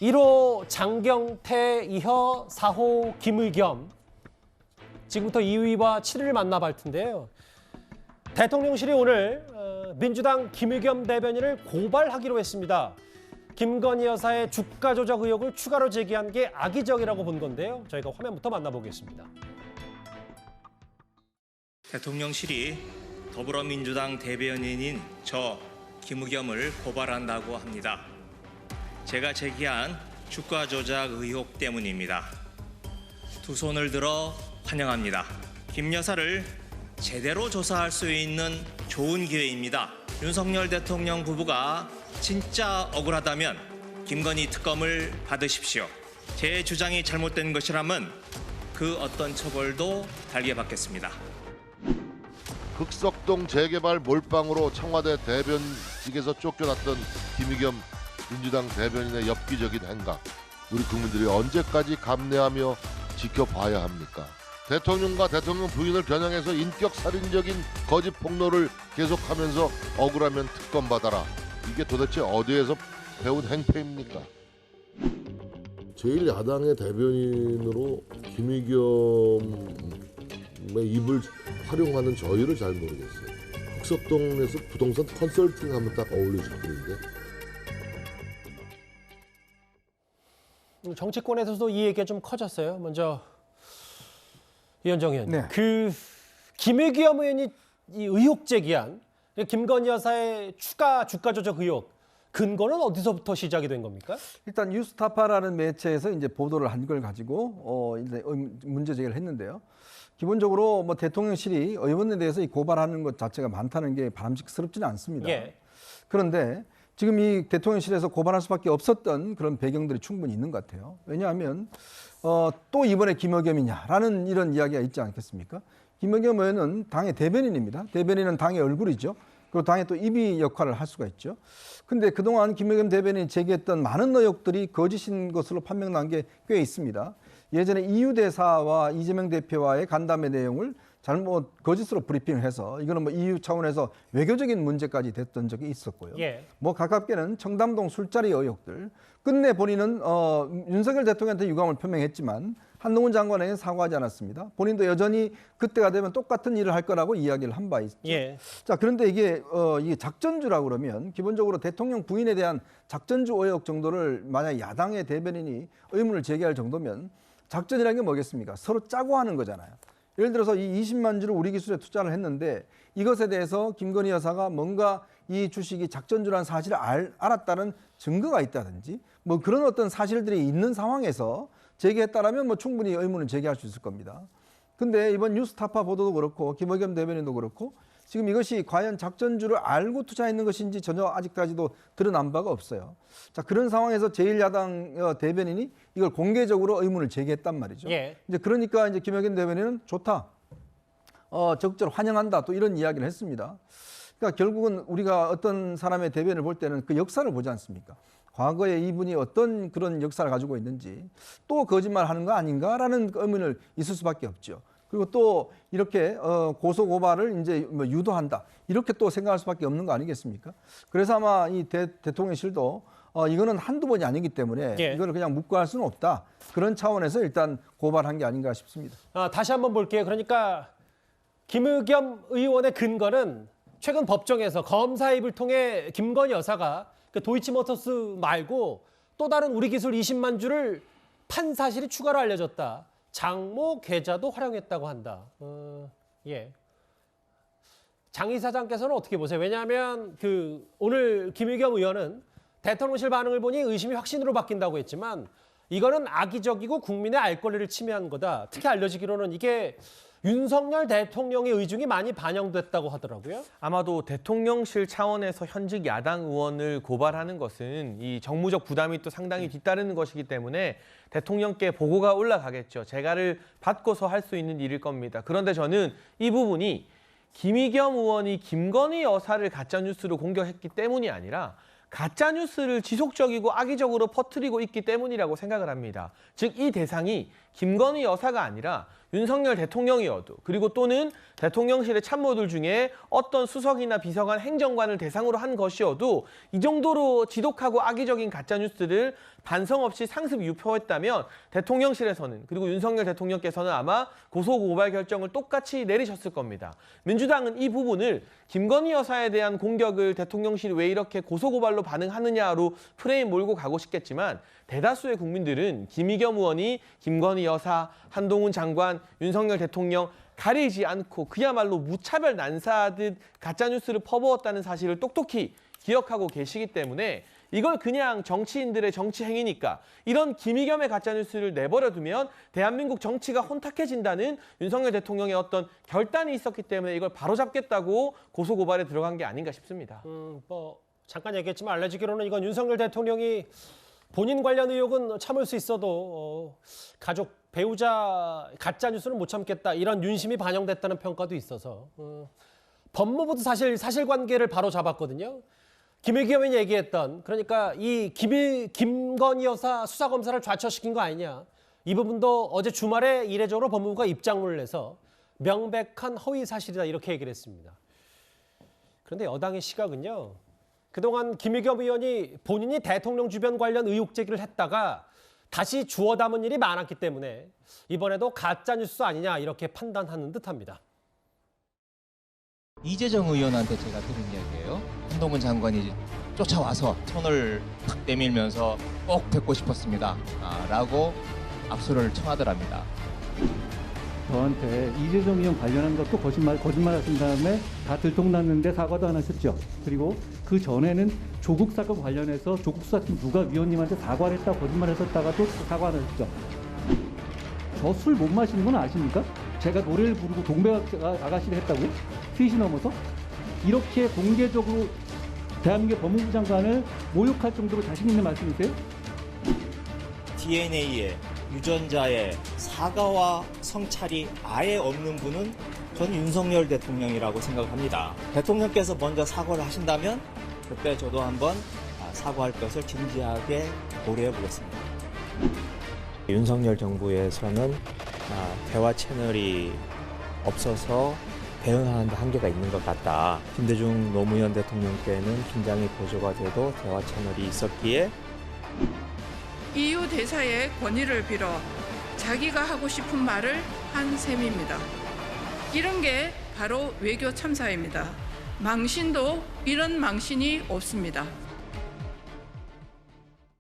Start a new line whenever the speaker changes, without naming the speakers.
1호 장경태, 2호 4호 김의겸. 지금부터 2위와 7위를 만나볼 텐데요. 대통령실이 오늘 민주당 김의겸 대변인을 고발하기로 했습니다. 김건희 여사의 주가 조작 의혹을 추가로 제기한 게 악의적이라고 본 건데요. 저희가 화면부터 만나보겠습니다.
대통령실이 더불어민주당 대변인인 저 김의겸을 고발한다고 합니다. 제가 제기한 주가 조작 의혹 때문입니다. 두 손을 들어 환영합니다. 김 여사를 제대로 조사할 수 있는 좋은 기회입니다. 윤석열 대통령 부부가 진짜 억울하다면 김건희 특검을 받으십시오. 제 주장이 잘못된 것이라면 그 어떤 처벌도 달게 받겠습니다.
극석동 재개발 몰빵으로 청와대 대변직에서 쫓겨났던 김의겸 민주당 대변인의 엽기적인 행각, 우리 국민들이 언제까지 감내하며 지켜봐야 합니까? 대통령과 대통령 부인을 겨냥해서 인격살인적인 거짓 폭로를 계속하면서 억울하면 특검 받아라. 이게 도대체 어디에서 배운 행패입니까?
제1야당의 대변인으로 김의겸의 입을 활용하는 저희를 잘 모르겠어요. 흑석동에서 부동산 컨설팅 하면 딱 어울리실 분인데.
정치권에서도 이 얘기가 좀 커졌어요. 먼저 이현정 의원,
네.
김의겸 의원이 이 의혹 제기한 김건희 여사의 추가 주가 조작 의혹 근거는 어디서부터 시작이 된 겁니까?
일단 뉴스타파라는 매체에서 이제 보도를 한 걸 가지고 이제 문제 제기를 했는데요. 기본적으로 뭐 대통령실이 의원에 대해서 이 고발하는 것 자체가 많다는 게 바람직스럽지는 않습니다.
예.
그런데 지금 이 대통령실에서 고발할 수밖에 없었던 그런 배경들이 충분히 있는 것 같아요. 왜냐하면 또 이번에 김의겸이냐라는 이런 이야기가 있지 않겠습니까? 김의겸 의원은 당의 대변인입니다. 대변인은 당의 얼굴이죠. 그리고 당의 또 입이 역할을 할 수가 있죠. 근데 그동안 김의겸 대변인이 제기했던 많은 의혹들이 거짓인 것으로 판명난 게 꽤 있습니다. 예전에 이유 대사와 이재명 대표와의 간담회 내용을 잘못 거짓으로 브리핑을 해서 이거는 뭐 EU 차원에서 외교적인 문제까지 됐던 적이 있었고요.
예.
뭐 가깝게는 청담동 술자리 의혹들. 끝내 본인은 윤석열 대통령한테 유감을 표명했지만 한동훈 장관에게 사과하지 않았습니다. 본인도 여전히 그때가 되면 똑같은 일을 할 거라고 이야기를 한 바 있죠.
예.
자, 그런데 이게 작전주라고 그러면 기본적으로 대통령 부인에 대한 작전주 의혹 정도를 만약 야당의 대변인이 의문을 제기할 정도면 작전이라는 게 뭐겠습니까? 서로 짜고 하는 거잖아요. 예를 들어서 이 20만 주를 우리 기술에 투자를 했는데 이것에 대해서 김건희 여사가 뭔가 이 주식이 작전주라는 사실을 알았다는 증거가 있다든지 뭐 그런 어떤 사실들이 있는 상황에서 제기했다라면 뭐 충분히 의문을 제기할 수 있을 겁니다. 근데 이번 뉴스타파 보도도 그렇고 김의겸 대변인도 그렇고 지금 이것이 과연 작전주를 알고 투자했는 것인지 전혀 아직까지도 드러난 바가 없어요. 자, 그런 상황에서 제1야당 대변인이 이걸 공개적으로 의문을 제기했단 말이죠.
예.
이제 그러니까 이제 김의겸 대변인은 좋다. 적극적으로 환영한다. 또 이런 이야기를 했습니다. 그러니까 결국은 우리가 어떤 사람의 대변을 볼 때는 그 역사를 보지 않습니까? 과거에 이분이 어떤 그런 역사를 가지고 있는지 또 거짓말하는 거 아닌가라는 의문을 있을 수밖에 없죠. 그리고 또 이렇게 고소 고발을 이제 뭐 유도한다 이렇게 또 생각할 수밖에 없는 거 아니겠습니까? 그래서 아마 이 대통령실도 이거는 한두 번이 아니기 때문에
예.
이걸 그냥 묵과할 수는 없다 그런 차원에서 일단 고발한 게 아닌가 싶습니다.
다시 한번 볼게요. 그러니까 김의겸 의원의 근거는 최근 법정에서 검사의 입을 통해 김건희 여사가 그 도이치모터스 말고 또 다른 우리 기술 20만 주를 판 사실이 추가로 알려졌다. 장모 계좌도 활용했다고 한다. 예. 장 이사장께서는 어떻게 보세요? 왜냐하면 오늘 김의겸 의원은 대통령실 반응을 보니 의심이 확신으로 바뀐다고 했지만 이거는 악의적이고 국민의 알 권리를 침해한 거다. 특히 알려지기로는 이게 윤석열 대통령의 의중이 많이 반영됐다고 하더라고요.
아마도 대통령실 차원에서 현직 야당 의원을 고발하는 것은 이 정무적 부담이 또 상당히 뒤따르는 것이기 때문에 대통령께 보고가 올라가겠죠. 재가를 받고서 할 수 있는 일일 겁니다. 그런데 저는 이 부분이 김의겸 의원이 김건희 여사를 가짜뉴스로 공격했기 때문이 아니라 가짜뉴스를 지속적이고 악의적으로 퍼뜨리고 있기 때문이라고 생각을 합니다. 즉 이 대상이 김건희 여사가 아니라 윤석열 대통령이어도 그리고 또는 대통령실의 참모들 중에 어떤 수석이나 비서관, 행정관을 대상으로 한 것이어도 이 정도로 지독하고 악의적인 가짜뉴스를 반성 없이 상습 유포했다면 대통령실에서는 그리고 윤석열 대통령께서는 아마 고소고발 결정을 똑같이 내리셨을 겁니다. 민주당은 이 부분을 김건희 여사에 대한 공격을 대통령실이 왜 이렇게 고소고발로 반응하느냐로 프레임 몰고 가고 싶겠지만 대다수의 국민들은 김의겸 의원이 김건희 여사, 한동훈 장관, 윤석열 대통령 가리지 않고 그야말로 무차별 난사하듯 가짜뉴스를 퍼부었다는 사실을 똑똑히 기억하고 계시기 때문에 이걸 그냥 정치인들의 정치 행위니까 이런 김의겸의 가짜뉴스를 내버려두면 대한민국 정치가 혼탁해진다는 윤석열 대통령의 어떤 결단이 있었기 때문에 이걸 바로잡겠다고 고소고발에 들어간 게 아닌가 싶습니다.
뭐 잠깐 얘기했지만 알려지기로는 이건 윤석열 대통령이 본인 관련 의혹은 참을 수 있어도 가족, 배우자 가짜뉴스는 못 참겠다 이런 윤심이 반영됐다는 평가도 있어서 법무부도 사실관계를 바로 잡았거든요. 김의겸 의원이 얘기했던 그러니까 이 김건희 여사 수사검사를 좌초시킨 거 아니냐. 이 부분도 어제 주말에 이례적으로 법무부가 입장문을 내서 명백한 허위 사실이다 이렇게 얘기를 했습니다. 그런데 여당의 시각은요. 그동안 김의겸 의원이 본인이 대통령 주변 관련 의혹 제기를 했다가 다시 주워 담은 일이 많았기 때문에 이번에도 가짜뉴스 아니냐 이렇게 판단하는 듯합니다.
이재정 의원한테 제가 들은 이야기예요. 한동훈 장관이 쫓아와서 손을 탁 내밀면서 꼭 뵙고 싶었습니다. 라고 압수를 청하더랍니다.
저한테 이재정 의원 관련한 것도 거짓말 하신 다음에 다 들통났는데 사과도 안 하셨죠. 그리고 그 전에는 조국 사건 관련해서 조국 수사팀 누가 위원님한테 사과를 했다고 거짓말했었다가도 사과 안 하셨죠. 저 술 못 마시는 건 아십니까? 제가 노래를 부르고 동백 아가씨를 했다고요? 3시 넘어서? 이렇게 공개적으로 대한민국 법무부 장관을 모욕할 정도로 자신 있는 말씀이세요?
DNA에 유전자의 사과와 성찰이 아예 없는 분은 저는 윤석열 대통령이라고 생각합니다. 대통령께서 먼저 사과를 하신다면 그때 저도 한번 사과할 것을 진지하게 고려해 보겠습니다. 윤석열 정부에서는 대화 채널이 없어서 대응하는 데 한계가 있는 것 같다. 김대중 노무현 대통령께는 긴장이 고조가 돼도 대화 채널이 있었기에
EU 대사의 권위를 빌어 자기가 하고 싶은 말을 한 셈입니다. 이런 게 바로 외교 참사입니다. 망신도 이런 망신이 없습니다.